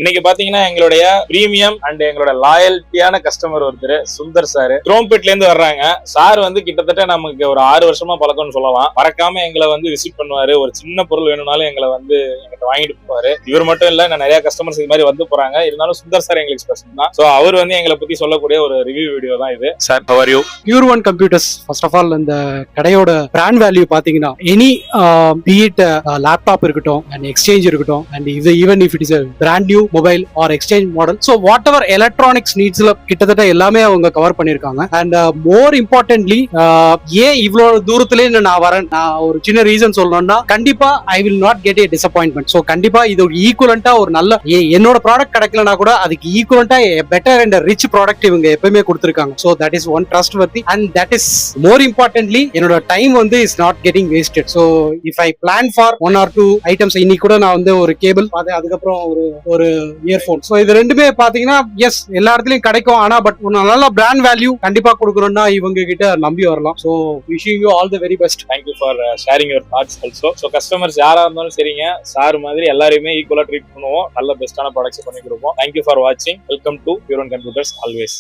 இன்னைக்கு பாத்தீங்கன்னா எங்களுடைய பிரீமியம் அண்ட் எங்களோட லாயல்ட்டியான கஸ்டமர் ஒருத்தர் சுந்தர் சார் குரோம்பேட்ல இருந்து வர்றாங்க. சார் வந்து கிட்டத்தட்ட நமக்கு ஒரு 6 வருஷமா பழக்கம்னு சொல்லலாம். மறக்காம எங்களை வந்து விசிட் பண்ணுவாரு. ஒரு சின்ன பொருள் வேணும்னாலும் எங்களை வந்து எங்கிட்ட வாங்கிட்டு போவாரு. இவர் மட்டும் இல்ல, நான் நிறைய கஸ்டமர்ஸ் இது மாதிரி வந்து போறாங்க. இருந்தாலும் சுந்தர் சார் எங்களுக்கு ஸ்பெஷல் தான். சோ அவர் வந்து எங்களை பத்தி சொல்லக்கூடிய ஒரு ரிவ்யூ வீடியோ தான் இது. Sir how are you? Pure One Computers, first of all, இந்த கடையோட பிராண்ட் வேல்யூ பாத்தீங்கன்னா எனி பீட் லேப்டாப் இருக்கட்டும் அண்ட் எக்ஸ்சேஞ்ச் இருக்கட்டும் அண்ட் இது even if it is brand new mobile or exchange model, so whatever electronics நீட்ஸ்ல கிட்டத்தட்ட எல்லாமே அவங்க கவர் பண்ணிருக்காங்க. அண்ட் மோர் இம்பார்ட்டன்ட்லி ஏன் இவ்வளவு தூரத்துல நான் வரேன், நான் ஒரு சின்ன ரீசன் சொல்லணும்னா கண்டிப்பா I will not get a disappointment. So கண்டிப்பா இது ஈக்குவலண்டா ஒரு நல்ல என்னோட ப்ராடக்ட் கிடைக்கலனா கூட அதுக்கு ஈக்குவலண்டா பெட்டர் அண்ட் ரிச் ப்ராடக்ட் இவங்க எப்பவுமே கொடுத்திருக்காங்க. So that is one trust வர்த்தி and that is more importantly என்னோட டைம் வந்து is not getting wasted. So if I plan for 1 or 2 items, இன்னைக்கு கூட நான் வந்து ஒரு கேபிள் பார்த்தேன், அதுக்கப்புறம் ஒரு இயர்போன். ஸோ இது ரெண்டுமே பாத்தீங்கன்னா எஸ் எல்லா இடத்துலயும் கிடைக்கும், ஆனா பட் ஒரு நல்ல பிராண்ட் வேல்யூ கண்டிப்பா கொடுக்கணும்னா இவங்க கிட்ட நம்பி வரலாம். So wishing you all the very best. Thank you for sharing your thoughts also. So customers யாரா இருந்தாலும் சரிங்க, சார் மாதிரி எல்லாரையுமே ஈக்குவலா ட்ரீட் பண்ணுவோம். நல்ல பெஸ்டான ப்ராடக்ட்ஸ் பண்ணி கொடுப்போம். தேங்க்யூ ஃபார் வாட்சிங். Welcome to pure one computers always.